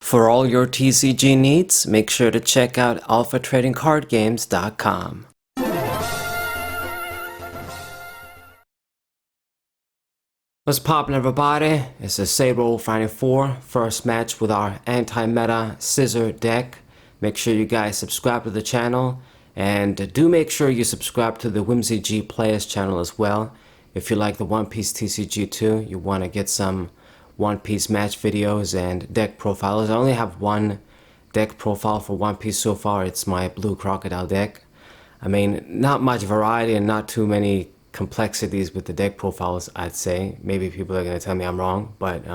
For all your TCG needs, make sure to check out alphatradingcardgames.com. What's poppin', everybody? It's a Scizor Friday 4 first match with our anti-meta Scizor deck. Make sure you guys subscribe to the channel, and do make sure you subscribe to the Whimsy G Players channel as well. If you like the One Piece TCG too, you want to get some One Piece match videos and deck profiles. I only have one deck profile for One Piece so far. It's my Blue Crocodile deck. I mean, not much variety and not too many complexities with the deck profiles, I'd say. Maybe people are going to tell me I'm wrong, but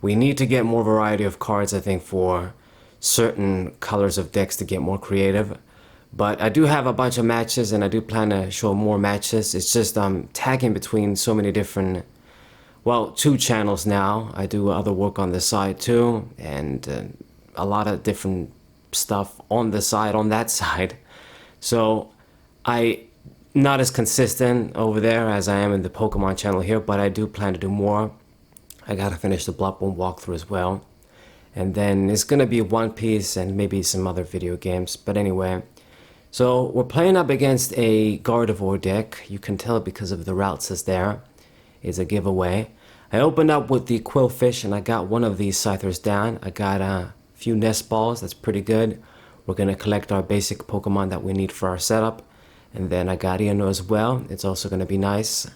we need to get more variety of cards, I think, for certain colors of decks to get more creative. But I do have a bunch of matches, and I do plan to show more matches. It's just tagging between so many different, well, 2 channels now. I do other work on the side too, and a lot of different stuff on the side, on that side. So I not as consistent over there as I am in the Pokemon channel here, but I do plan to do more. I gotta finish the Bloodborne walkthrough as well. And then it's gonna be One Piece and maybe some other video games. But anyway, so we're playing up against a Gardevoir deck. You can tell because of the routes that's there. It's a giveaway. I opened up with the Quillfish and I got one of these Scythers down. I got a few Nest Balls, that's pretty good. We're gonna collect our basic Pokemon that we need for our setup. And then I got Iono as well. It's also gonna be nice.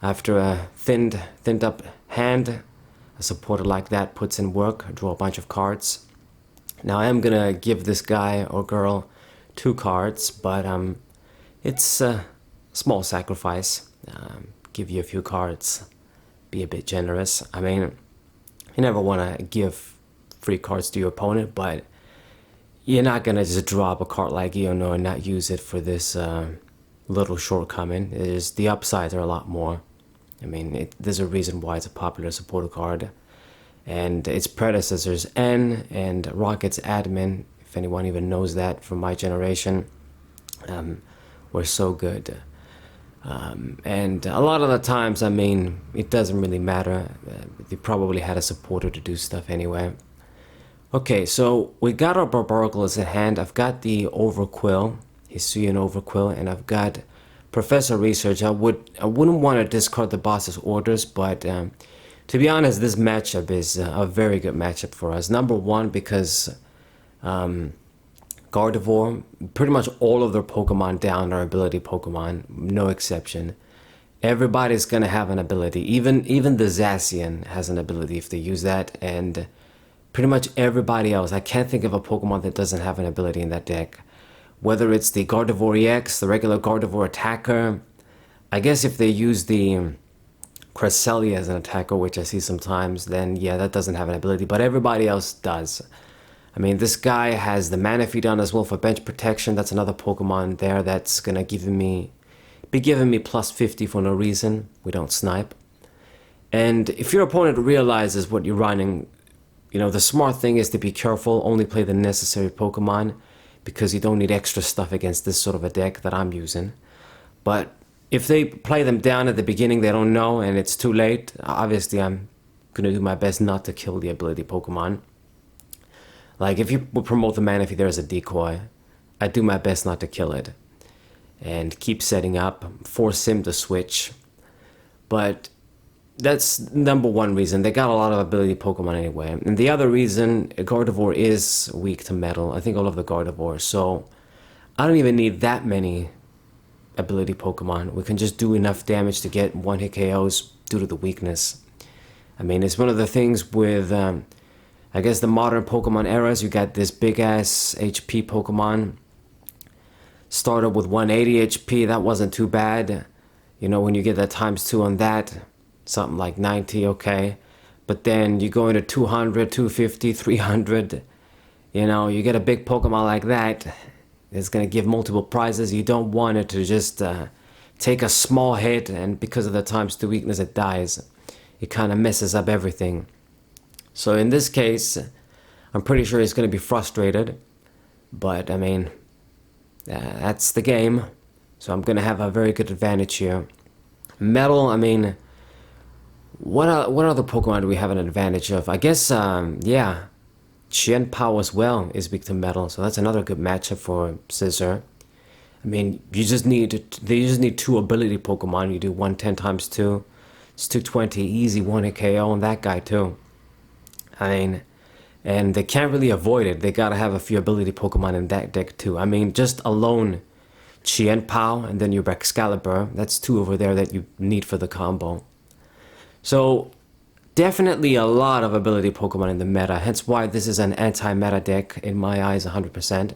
After a thinned up hand, a supporter like that puts in work. I draw a bunch of cards. Now I am gonna give this guy or girl 2 cards, but it's a small sacrifice. Give you a few cards, be a bit generous. I mean, you never want to give free cards to your opponent, but you're not gonna just drop a card like Iono and not use it for this little shortcoming. The upsides are a lot more. I mean, there's a reason why it's a popular supporter card. And its predecessors, N and Rocket's Admin, if anyone even knows that from my generation, were so good. And a lot of the times, I mean, it doesn't really matter. They probably had a supporter to do stuff anyway. Okay, so we got our Barbaracle as a hand. I've got the Overquill, Hisuian Overquill, and I've got Professor Research. I wouldn't want to discard the boss's orders, but to be honest, this matchup is a very good matchup for us. Number one, because Gardevoir, pretty much all of their Pokemon down are ability Pokemon, no exception. Everybody's gonna have an ability. Even the Zacian has an ability if they use that, and pretty much everybody else. I can't think of a Pokemon that doesn't have an ability in that deck. Whether it's the Gardevoir EX, the regular Gardevoir attacker. I guess if they use the Cresselia as an attacker, which I see sometimes, then yeah, that doesn't have an ability, but everybody else does. I mean, this guy has the Manaphy down as well for bench protection. That's another Pokemon there that's gonna be giving me plus 50 for no reason. We don't snipe. And if your opponent realizes what you're running, you know, the smart thing is to be careful, only play the necessary Pokemon, because you don't need extra stuff against this sort of a deck that I'm using. But if they play them down at the beginning, they don't know, and it's too late, obviously I'm going to do my best not to kill the ability Pokemon. Like, if you would promote the Manaphy there as a decoy, I do my best not to kill it. And keep setting up, force him to switch. But that's number one reason. They got a lot of ability Pokemon anyway. And the other reason, Gardevoir is weak to metal. I think all of the Gardevoir. So I don't even need that many ability Pokemon. We can just do enough damage to get one-hit KOs due to the weakness. I mean, it's one of the things with, I guess, the modern Pokemon eras. You got this big-ass HP Pokemon. Started with 180 HP. That wasn't too bad. You know, when you get that ×2 on that, something like 90, okay, but then you go into 200, 250, 300, you know, you get a big Pokemon like that, it's going to give multiple prizes. You don't want it to just take a small hit, and because of the ×2 weakness it dies. It kind of messes up everything. So in this case, I'm pretty sure he's going to be frustrated, but I mean, that's the game, so I'm going to have a very good advantage here. Metal, I mean, what other Pokemon do we have an advantage of? I guess, yeah, Chien Pao as well is weak to metal, so that's another good matchup for Scizor. I mean, they just need two ability Pokemon. You do 110 times 2, it's 220, easy 1-hit KO on that guy too. I mean, and they can't really avoid it. They gotta have a few ability Pokemon in that deck too. I mean, just alone, Chien Pao and then your Excalibur, that's two over there that you need for the combo. So, definitely a lot of ability Pokemon in the meta, hence why this is an anti-meta deck in my eyes 100%.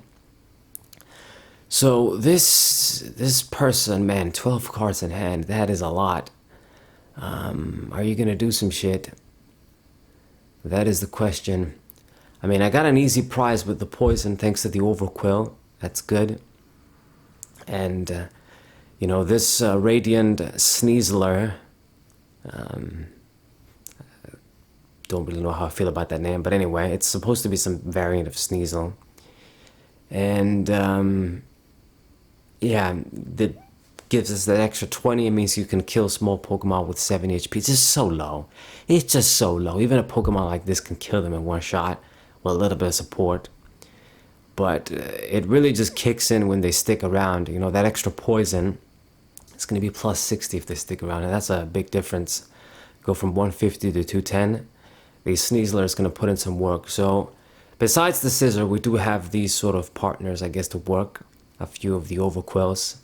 So this person, man, 12 cards in hand, that is a lot. Are you gonna do some shit? That is the question. I mean, I got an easy prize with the poison thanks to the Overquill. That's good. And, you know, this Radiant Sneasler, don't really know how I feel about that name, but anyway, it's supposed to be some variant of Sneasel. And, yeah, that gives us that extra 20. It means you can kill small Pokemon with 7 HP. It's just so low. It's just so low. Even a Pokemon like this can kill them in one shot with a little bit of support. But it really just kicks in when they stick around. You know, that extra poison, it's going to be plus 60 if they stick around. And that's a big difference. Go from 150 to 210. The Sneasler is going to put in some work. So, besides the Scizor, we do have these sort of partners, I guess, to work. A few of the Overquills.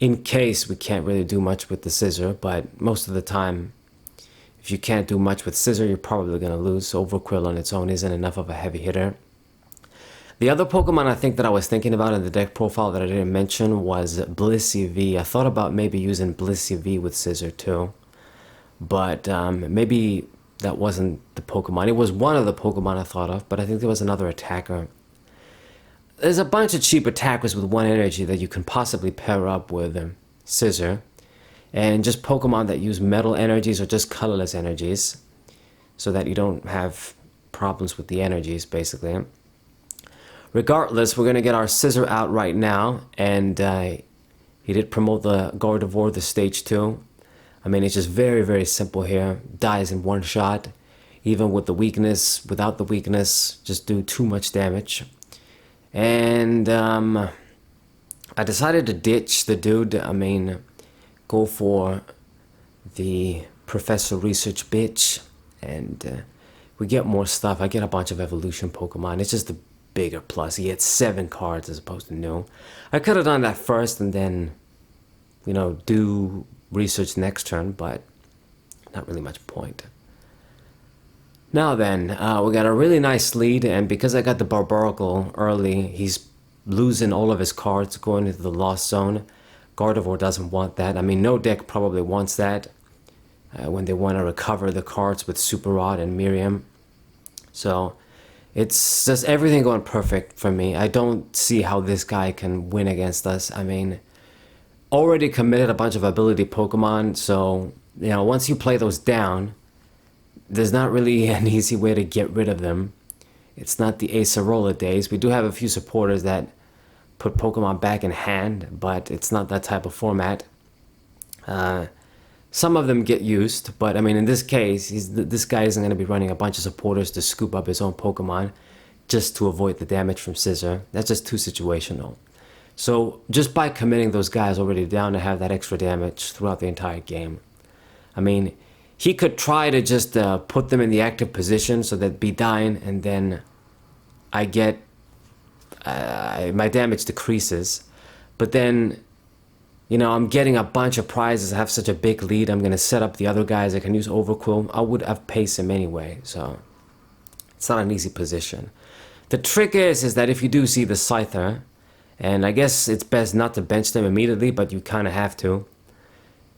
In case we can't really do much with the Scizor, but most of the time, if you can't do much with Scizor, you're probably going to lose. Overquill on its own isn't enough of a heavy hitter. The other Pokemon I think that I was thinking about in the deck profile that I didn't mention was Blissey V. I thought about maybe using Blissey V with Scizor too. But maybe that wasn't the Pokemon. It was one of the Pokemon I thought of, but I think there was another attacker. There's a bunch of cheap attackers with 1 energy that you can possibly pair up with Scizor. And just Pokemon that use metal energies or just colorless energies. So that you don't have problems with the energies, basically. Regardless, we're going to get our Scizor out right now. And he did promote the Gardevoir, the stage 2. I mean, it's just very, very simple here. Dies in one shot. Even with the weakness, without the weakness, just do too much damage. And I decided to ditch the dude. I mean, go for the Professor Research bitch. And we get more stuff. I get a bunch of evolution Pokemon. It's just a bigger plus. He gets 7 cards as opposed to no. I could have done that first and then, you know, do research next turn, but not really much point. Now then, we got a really nice lead, and because I got the Barbaracle early, he's losing all of his cards going into the lost zone. Gardevoir doesn't want that. I mean, no deck probably wants that when they want to recover the cards with Super Rod and Miriam. So, it's just everything going perfect for me. I don't see how this guy can win against us. I mean, already committed a bunch of ability Pokemon, so, you know, once you play those down, there's not really an easy way to get rid of them. It's not the Acerola days. We do have a few supporters that put Pokemon back in hand, but it's not that type of format. Some of them get used, but I mean, in this case, this guy isn't going to be running a bunch of supporters to scoop up his own Pokemon just to avoid the damage from Scizor. That's just too situational. So just by committing those guys already down to have that extra damage throughout the entire game. I mean, he could try to just put them in the active position so that be dying, and then I get my damage decreases. But then, you know, I'm getting a bunch of prizes. I have such a big lead. I'm going to set up the other guys. I can use Overquill. I would have paced him anyway, so it's not an easy position. The trick is that if you do see the Scyther, and I guess it's best not to bench them immediately, but you kind of have to.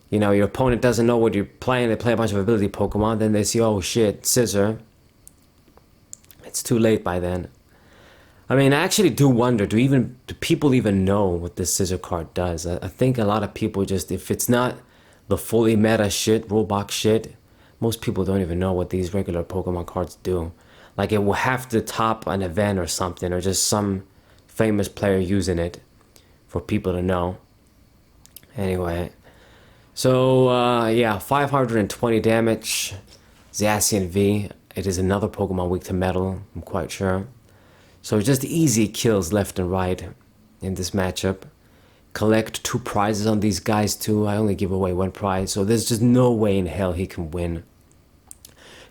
You know, your opponent doesn't know what you're playing. They play a bunch of ability Pokemon. Then they see, oh shit, Scizor. It's too late by then. I mean, I actually do wonder, do people even know what this Scizor card does? I think a lot of people just, if it's not the fully meta shit, rulebox shit, most people don't even know what these regular Pokemon cards do. Like, it will have to top an event or something, or just some famous player using it for people to know. Anyway. So, yeah, 520 damage, Zacian V. it is another Pokemon weak to metal, I'm quite sure. So just easy kills left and right in this matchup. Collect 2 prizes on these guys too. I only give away 1 prize, so there's just no way in hell he can win.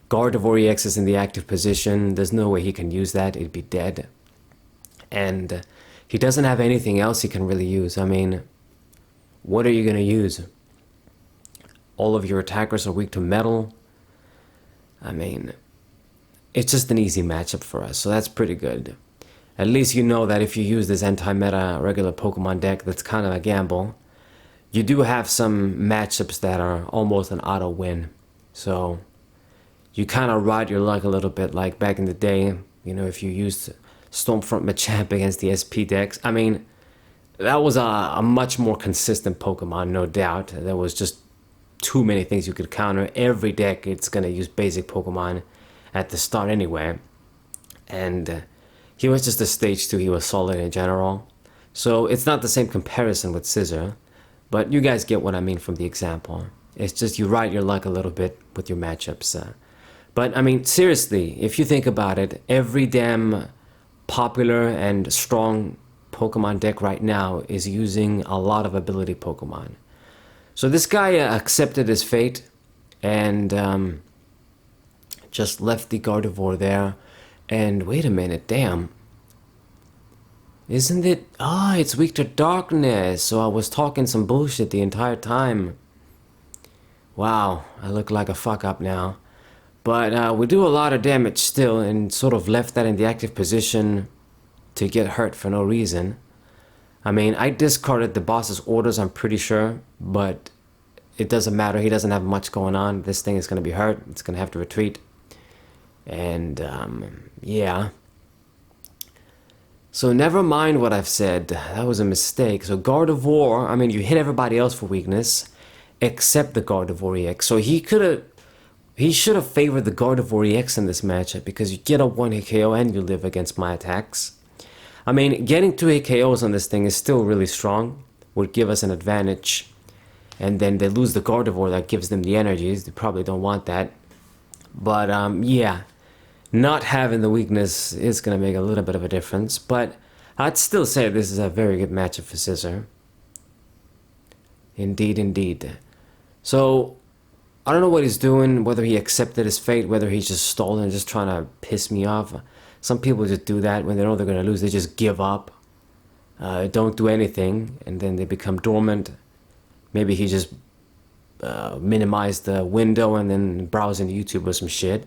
Gardevoir EX is in the active position. There's no way he can use that. It'd be dead. And he doesn't have anything else he can really use. I mean, what are you going to use? All of your attackers are weak to metal. I mean, it's just an easy matchup for us, so that's pretty good. At least you know that if you use this anti-meta regular Pokemon deck, that's kind of a gamble. You do have some matchups that are almost an auto win. So you kind of ride your luck a little bit, like back in the day, you know, if you used Stormfront Machamp against the SP decks. I mean, that was a much more consistent Pokemon, no doubt. There was just too many things you could counter. Every deck, it's going to use basic Pokemon at the start anyway. And he was just a stage 2, he was solid in general. So it's not the same comparison with Scizor, but you guys get what I mean from the example. It's just you ride your luck a little bit with your matchups. But I mean, seriously, if you think about it, every damn popular and strong Pokemon deck right now is using a lot of ability Pokemon. So this guy accepted his fate and just left the Gardevoir there. And wait a minute, damn. Isn't it? Ah, it's weak to darkness. So I was talking some bullshit the entire time. Wow, I look like a fuck up now. But we do a lot of damage still and sort of left that in the active position to get hurt for no reason. I mean, I discarded the boss's orders, I'm pretty sure, but it doesn't matter. He doesn't have much going on. This thing is going to be hurt. It's going to have to retreat. And yeah. So never mind what I've said. That was a mistake. So Gardevoir, I mean, you hit everybody else for weakness except the Gardevoir EX. So he should have favored the Gardevoir EX in this matchup because you get a 1-hit KO and you live against my attacks. I mean, getting 2-hit KOs on this thing is still really strong. Would give us an advantage. And then they lose the Gardevoir that gives them the energies. They probably don't want that. But yeah, not having the weakness is going to make a little bit of a difference. But I'd still say this is a very good matchup for Scizor. Indeed, indeed. So I don't know what he's doing, whether he accepted his fate, whether he's just stalling and just trying to piss me off. Some people just do that when they know they're going to lose. They just give up, don't do anything, and then they become dormant. Maybe he just minimized the window and then browsing YouTube or some shit.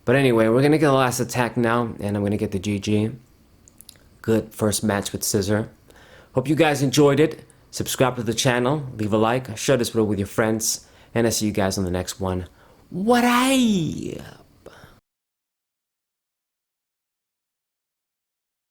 But anyway, we're going to get the last attack now, and I'm going to get the GG. Good first match with Scizor. Hope you guys enjoyed it. Subscribe to the channel, leave a like, share this video with your friends, and I'll see you guys on the next one. What-ay!